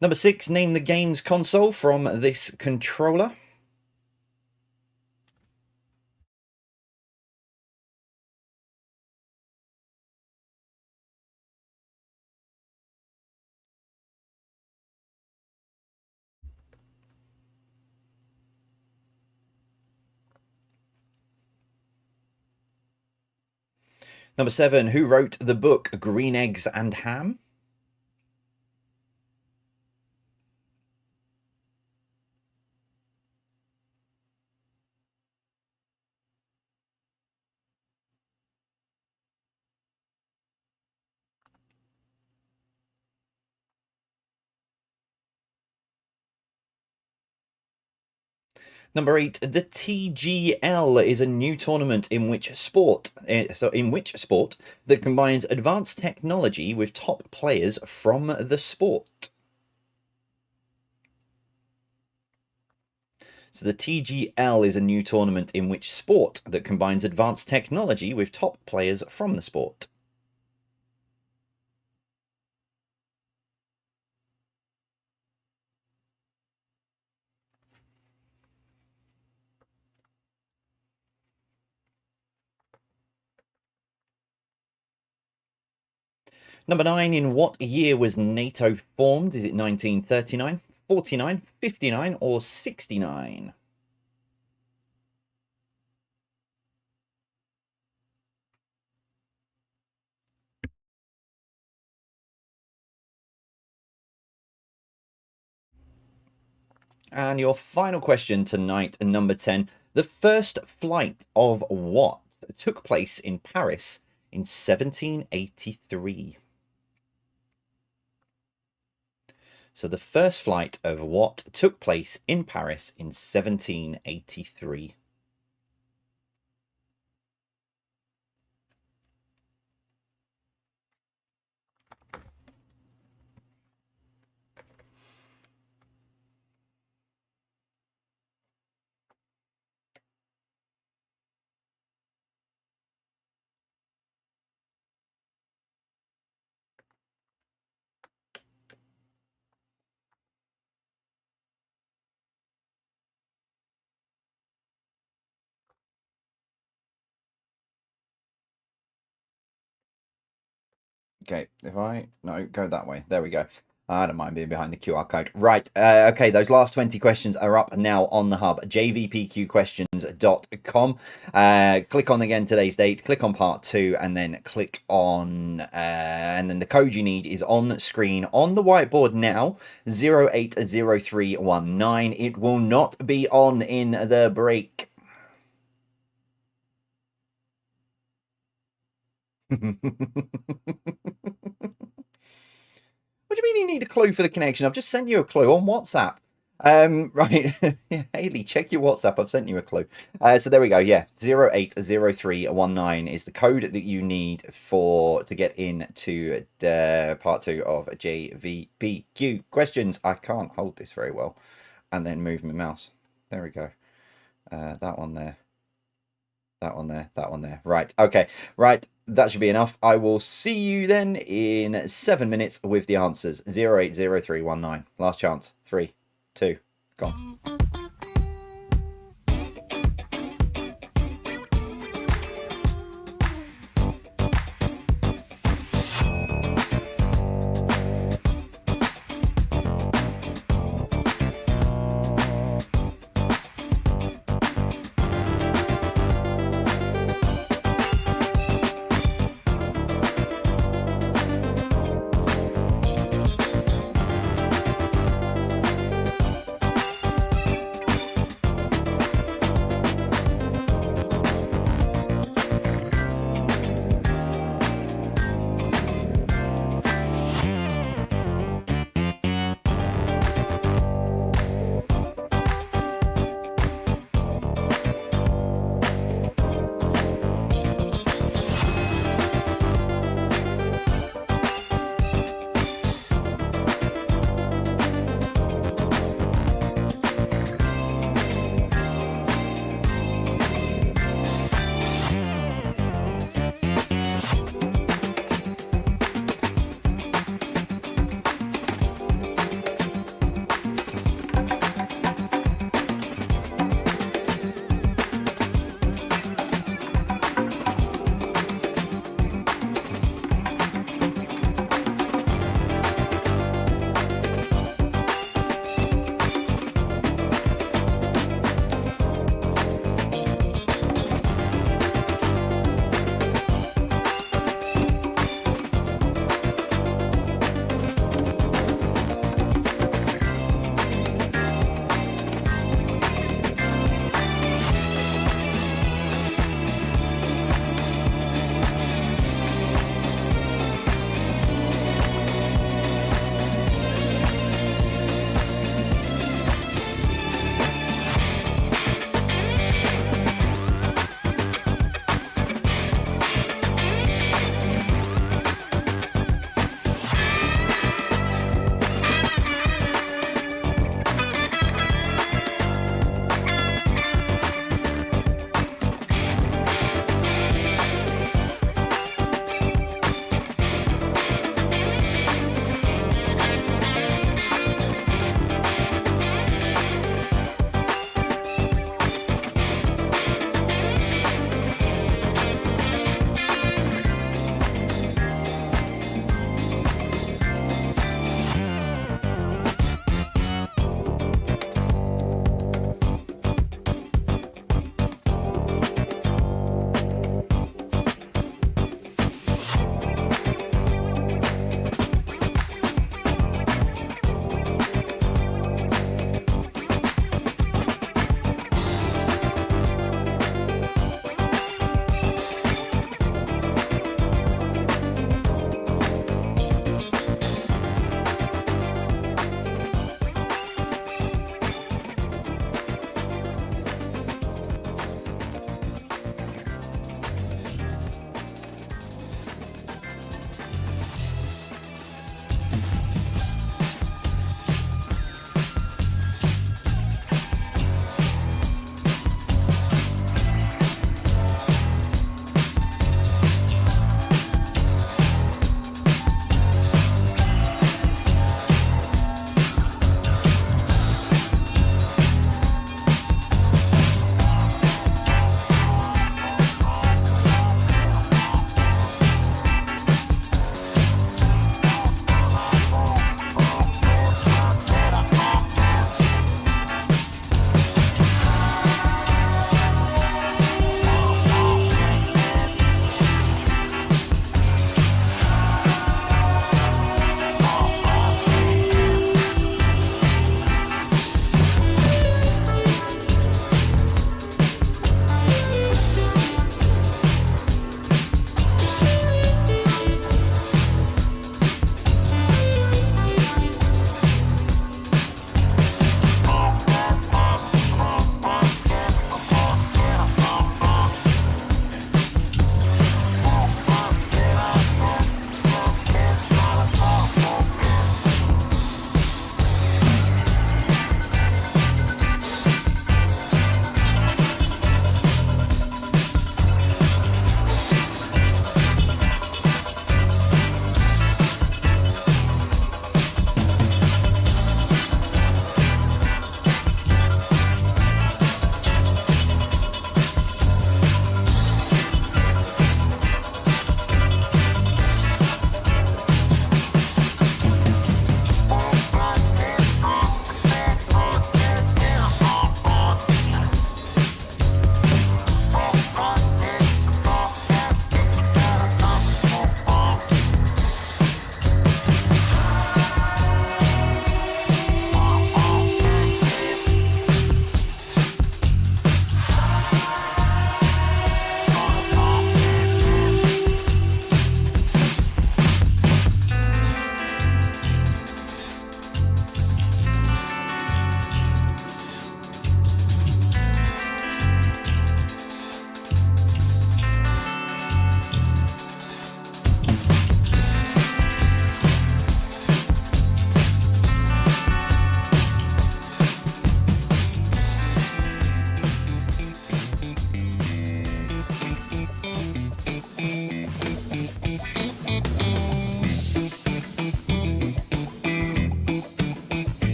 Number 6, name the game's console from this controller. Number 7, who wrote the book Green Eggs and Ham? Number 8, the TGL is a new tournament in which sport that combines advanced technology with top players from the sport. So the TGL is a new tournament in which sport that combines advanced technology with top players from the sport. Number 9, in what year was NATO formed? Is it 1939, 49, 59, or 69? And your final question tonight, number 10. The first flight of what took place in Paris in 1783? So the first flight of what took place in Paris in 1783? Okay, go that way. There we go. I don't mind being behind the QR code. Right, okay, those last 20 questions are up now on the hub, jvpqquestions.com. Click on again today's date, click on part 2, and then click on, and then the code you need is on screen on the whiteboard now, 080319. It will not be on in the break. What do you mean you need a clue for the connection? I've just sent you a clue on WhatsApp. Right. Yeah, Haley, check your WhatsApp. I've sent you a clue. So there we go. Yeah, 080319 is the code that you need to get into part 2 of JVBQ questions. I can't hold this very well and then move my mouse. There we go. That one there. That one there. That one there. Right. Okay. Right. That should be enough. I will see you then in 7 minutes with the answers. 080319. Last chance. 3, 2, gone.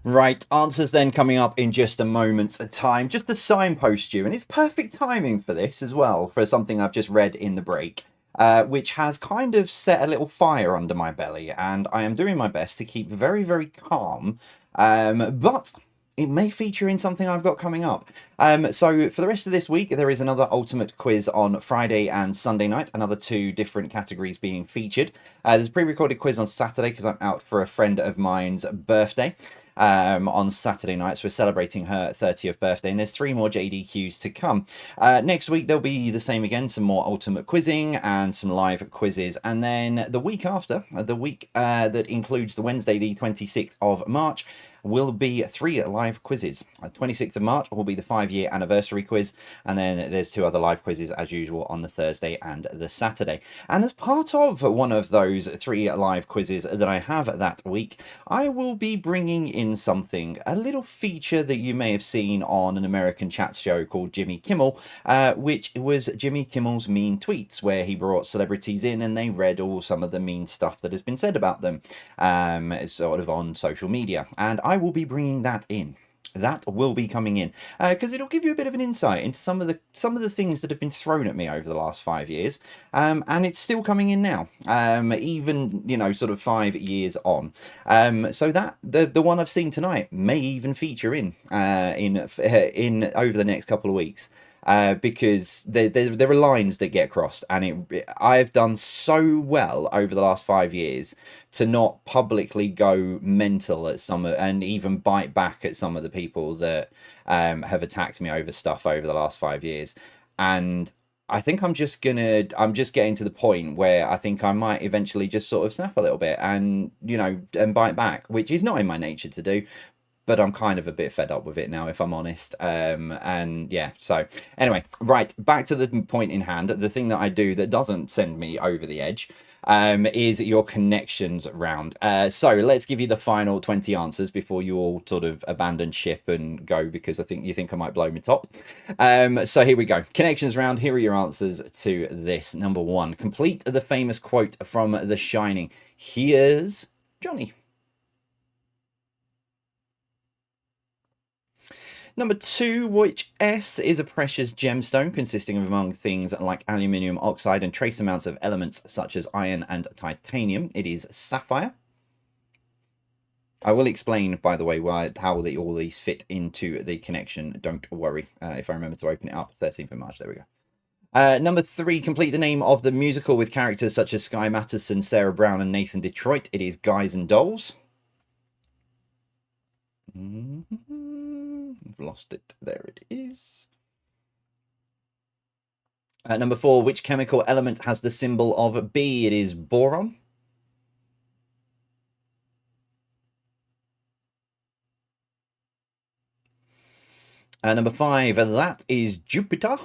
Right, answers then coming up in just a moment's time. Just to signpost you, and it's perfect timing for this as well, for something I've just read in the break, which has kind of set a little fire under my belly, and I am doing my best to keep very, very calm. But it may feature in something I've got coming up. So for the rest of this week, there is another ultimate quiz on Friday and Sunday night, another 2 different categories being featured. There's a pre-recorded quiz on Saturday because I'm out for a friend of mine's birthday on Saturday night. So we're celebrating her 30th birthday, and there's 3 more JDQs to come. Next week, there'll be the same again, some more ultimate quizzing and some live quizzes. And then the week after, the week that includes the Wednesday, the 26th of March, will be 3 live quizzes. 26th of March will be the 5-year anniversary quiz, and then there's 2 other live quizzes as usual on the Thursday and the Saturday. And as part of one of those 3 live quizzes that I have that week, I will be bringing in something, a little feature that you may have seen on an American chat show called Jimmy Kimmel, which was Jimmy Kimmel's Mean Tweets, where he brought celebrities in and they read all some of the mean stuff that has been said about them, sort of on social media. And I will be bringing that in. That will be coming in because it'll give you a bit of an insight into some of the things that have been thrown at me over the last 5 years, and it's still coming in now, even sort of 5 years on. So that the one I've seen tonight may even feature in over the next couple of weeks. Because there are lines that get crossed, and I've done so well over the last 5 years to not publicly go mental at some, and even bite back at some of the people that have attacked me over stuff over the last 5 years. And I think I'm just getting to the point where I think I might eventually just sort of snap a little bit and bite back, which is not in my nature to do. But I'm kind of a bit fed up with it now, if I'm honest. And yeah, so anyway, right, back to the point in hand. The thing that I do that doesn't send me over the edge is your connections round. So let's give you the final 20 answers before you all sort of abandon ship and go, because I think you think I might blow my top. So here we go. Connections round. Here are your answers to this. Number 1, complete the famous quote from The Shining. Here's Johnny. Number 2, which S is a precious gemstone consisting of, among things like aluminium oxide and trace amounts of elements such as iron and titanium? It is sapphire. I will explain, by the way, how all these fit into the connection. Don't worry, if I remember to open it up. 13th of March, there we go. Number 3, complete the name of the musical with characters such as Sky Matterson, Sarah Brown, and Nathan Detroit. It is Guys and Dolls. I've lost it. There it is. Number 4, which chemical element has the symbol of B? It is boron. Number 5, that is Jupiter.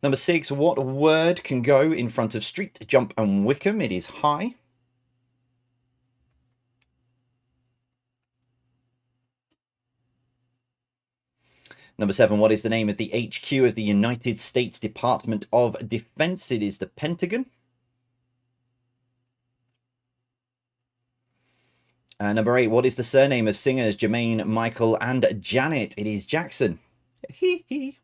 Number 6, what word can go in front of street, jump, and Wickham? It is high. Number 7, what is the name of the HQ of the United States Department of Defense? It is the Pentagon. Number 8, what is the surname of singers Jermaine, Michael, and Janet? It is Jackson. Hee hee.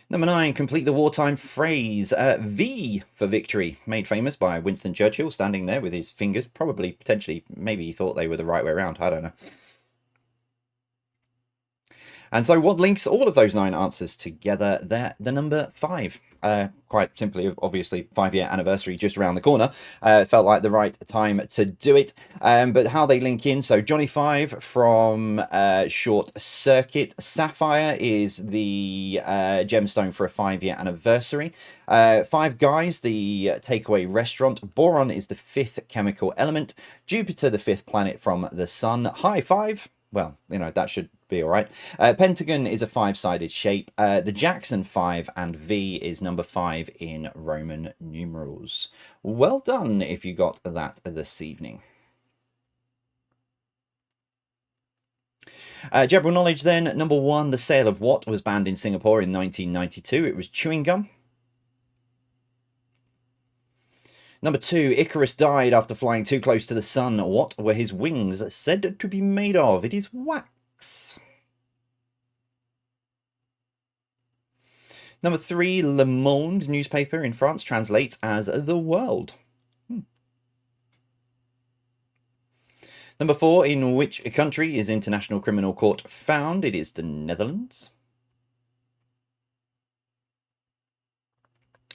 Number 9, complete the wartime phrase V for victory, made famous by Winston Churchill, standing there with his fingers, probably, potentially, maybe he thought they were the right way around, I don't know. And so what links all of those 9 answers together? They're the number 5. Quite simply, obviously, 5-year anniversary just around the corner. Felt like the right time to do it. But how they link in, so Johnny 5 from Short Circuit. Sapphire is the gemstone for a 5-year anniversary. 5 Guys, the takeaway restaurant. Boron is the 5th chemical element. Jupiter, the 5th planet from the sun. High 5. Well, that should be all right. Pentagon is a 5-sided shape. The Jackson 5 and V is number 5 in Roman numerals. Well done if you got that this evening. General knowledge then. Number 1, the sale of what was banned in Singapore in 1992? It was chewing gum. Number 2, Icarus died after flying too close to the sun. What were his wings said to be made of? It is wax. Number 3, Le Monde newspaper in France translates as the world. Number 4, in which country is International Criminal Court found? It is the Netherlands.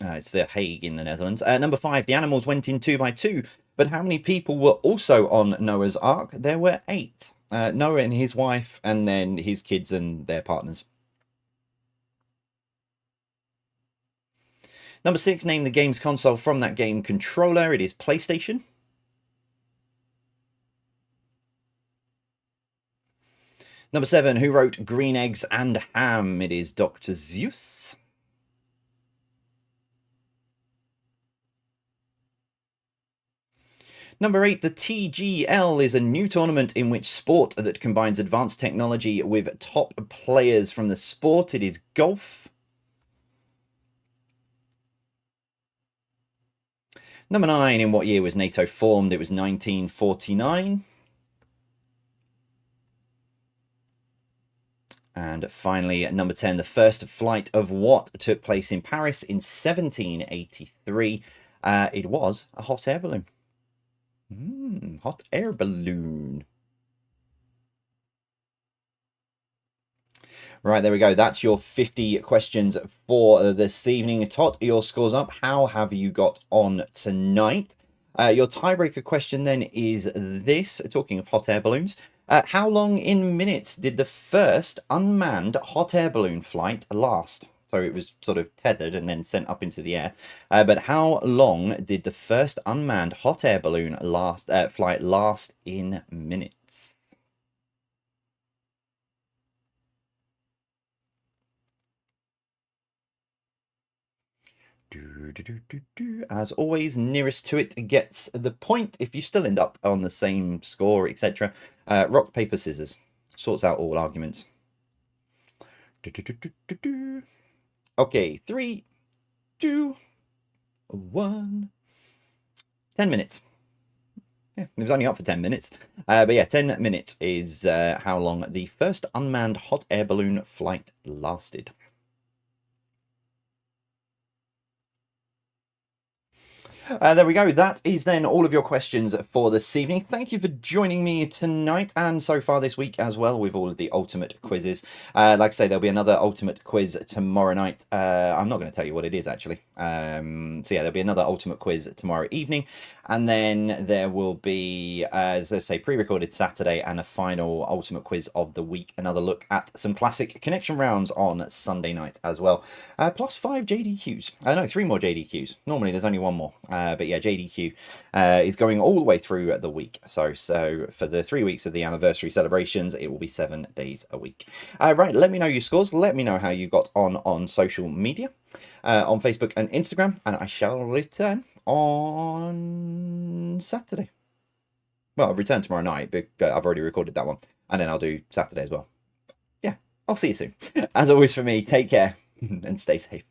It's The Hague in the Netherlands. Number 5, the animals went in 2 by 2, but how many people were also on Noah's Ark? There were 8. Noah and his wife, and then his kids and their partners. Number 6, name the game's console from that game controller. It is PlayStation. Number 7, who wrote Green Eggs and Ham? It is Dr. Seuss. Number 8, the TGL is a new tournament in which sport that combines advanced technology with top players from the sport. It is golf. Number 9, in what year was NATO formed? It was 1949. And finally, number 10, the first flight of what took place in Paris in 1783? It was a hot air balloon. Hot air balloon. Right, there we go. That's your 50 questions for this evening. Tot, your score's up. How have you got on tonight? Your tiebreaker question then is this. Talking of hot air balloons, how long in minutes did the first unmanned hot air balloon flight last? So it was sort of tethered and then sent up into the air. But how long did the first unmanned hot air balloon flight last in minutes? As always, nearest to it gets the point. If you still end up on the same score, etc., rock, paper, scissors sorts out all arguments. Okay, 3, 2, 1. 10 minutes. Yeah, it was only up for 10 minutes. But yeah, 10 minutes is how long the first unmanned hot air balloon flight lasted. There we go. That is then all of your questions for this evening. Thank you for joining me tonight and so far this week as well with all of the ultimate quizzes. Like I say, there'll be another ultimate quiz tomorrow night. I'm not going to tell you what it is actually. So yeah, there'll be another ultimate quiz tomorrow evening, and then there will be, as I say, pre-recorded Saturday and a final ultimate quiz of the week. Another look at some classic connection rounds on Sunday night as well. Plus 5 JDQs. No, 3 more JDQs. Normally there's only 1 more. But yeah, JDQ is going all the way through the week. So for the 3 weeks of the anniversary celebrations, it will be 7 days a week. Right, let me know your scores. Let me know how you got on social media, on Facebook and Instagram, and I shall return on Saturday. Well, I'll return tomorrow night, but I've already recorded that one, and then I'll do Saturday as well. Yeah, I'll see you soon. As always for me, take care and stay safe.